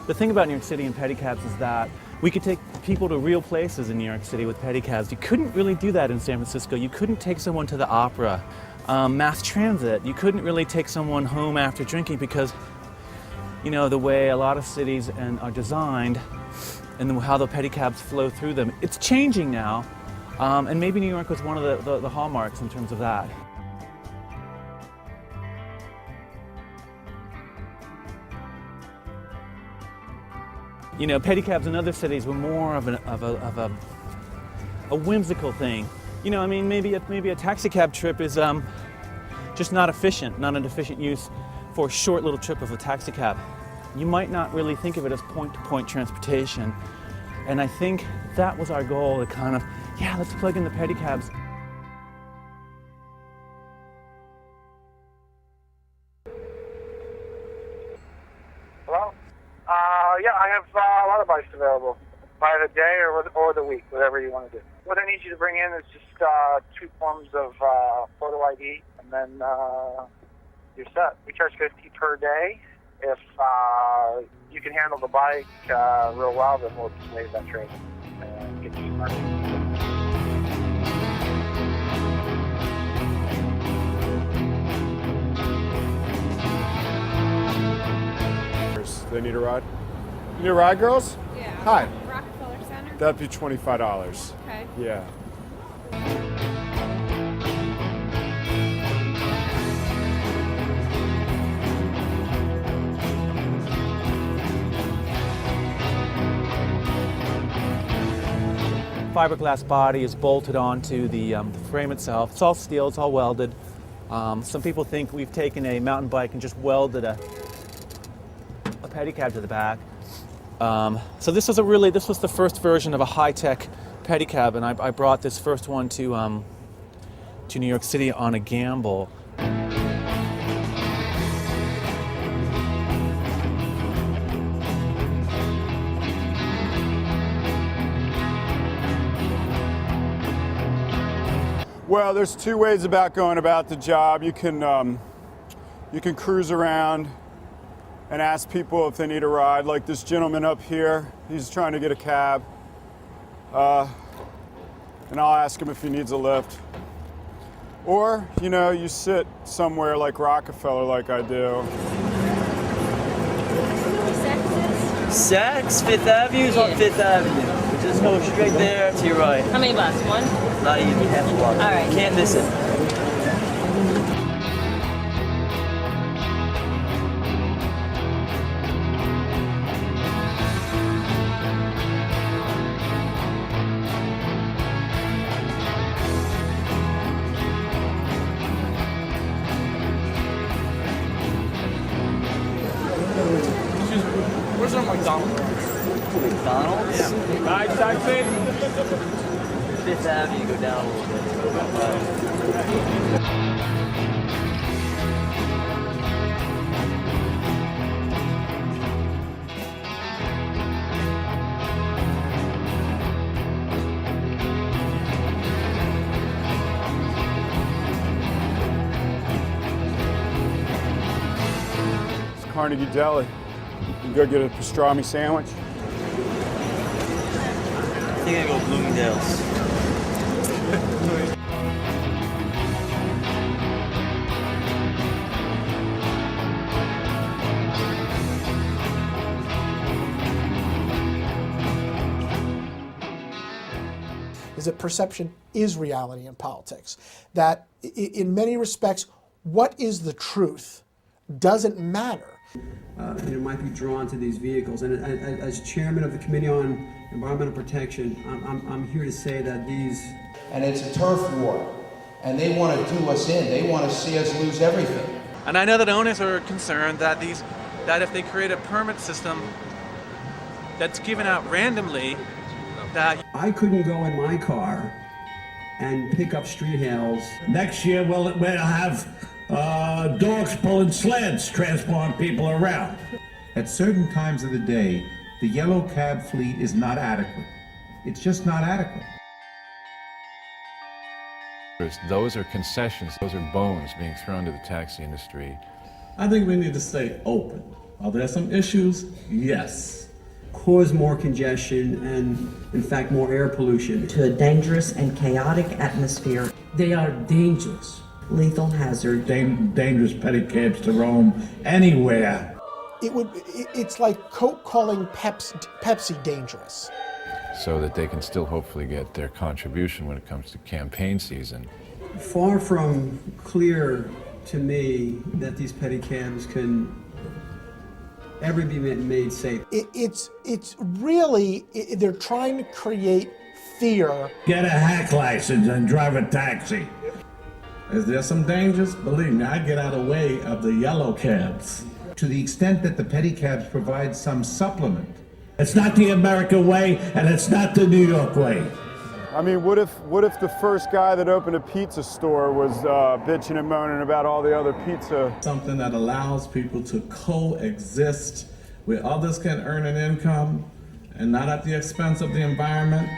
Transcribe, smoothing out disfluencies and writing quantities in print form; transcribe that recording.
The thing about New York City and pedicabs is that we could take people to real places in New York City with pedicabs. You couldn't really do that in San Francisco. You couldn't take someone to the opera. Mass transit, you couldn't really take someone home after drinking because, you know, the way a lot of cities are designed and how the pedicabs flow through them. It's changing now, and maybe New York was one of the hallmarks in terms of that. You know, pedicabs in other cities were more of a whimsical thing. You know, I mean, maybe a taxi cab trip is just not efficient, not an efficient use for a short little trip of a taxi cab. You might not really think of it as point-to-point transportation. And I think that was our goal, to kind of, yeah, let's plug in the pedicabs. Hello? Yeah, I have a lot of bikes available by the day or the week, whatever you want to do. What I need you to bring in is just 2 forms of photo ID, and then you're set. We charge $50 per day. If you can handle the bike real well, then we'll just waive that trade and get you started. They need a ride? You need a ride, girls? Yeah. Hi. Rockefeller Center? That'd be $25. Okay. Yeah. Fiberglass body is bolted onto the frame itself. It's all steel, it's all welded. Some people think we've taken a mountain bike and just welded a pedicab to the back. So this was the first version of a high-tech pedicab, and I brought this first one to New York City on a gamble. Well, there's 2 ways about going about the job. You can cruise around and ask people if they need a ride, like this gentleman up here. He's trying to get a cab. And I'll ask him if he needs a lift. Or, you know, you sit somewhere like Rockefeller like I do. Saks, Fifth Avenue is on Fifth Avenue. Just go straight there to your right. How many blocks? One? Not even half a block. All right. Can't miss it. Where's our McDonald's? McDonald's? Yeah. Nice taxi. Fifth Avenue, go down a little bit. It's Carnegie Deli. You can go get a pastrami sandwich. I think I go Bloomingdale's. Is that perception is reality in politics. That in many respects, what is the truth doesn't matter. Might be drawn to these vehicles. And as chairman of the Committee on Environmental Protection, I'm here to say that these... And it's a turf war. And they want to do us in. They want to see us lose everything. And I know that owners are concerned that if they create a permit system that's given out randomly, that I couldn't go in my car and pick up street hails. Next year, we'll have dogs pulling sleds, transporting people around. At certain times of the day, the yellow cab fleet is not adequate. It's just not adequate. Those are concessions, those are bones being thrown to the taxi industry. I think we need to stay open. Are there some issues? Yes. Cause more congestion and, in fact, more air pollution. To a dangerous and chaotic atmosphere. They are dangerous. Lethal hazard. Dangerous pedicabs to roam anywhere. It's like Coke calling Pepsi dangerous. so that they can still hopefully get their contribution when it comes to campaign season. Far from clear to me that these pedicabs can ever be made safe. It's really, they're trying to create fear. Get a hack license and drive a taxi. Is there some dangers? Believe me, I get out of the way of the yellow cabs. To the extent that the pedicabs provide some supplement. It's not the American way, and it's not the New York way. I mean, what if the first guy that opened a pizza store was bitching and moaning about all the other pizza? Something that allows people to coexist where others can earn an income and not at the expense of the environment.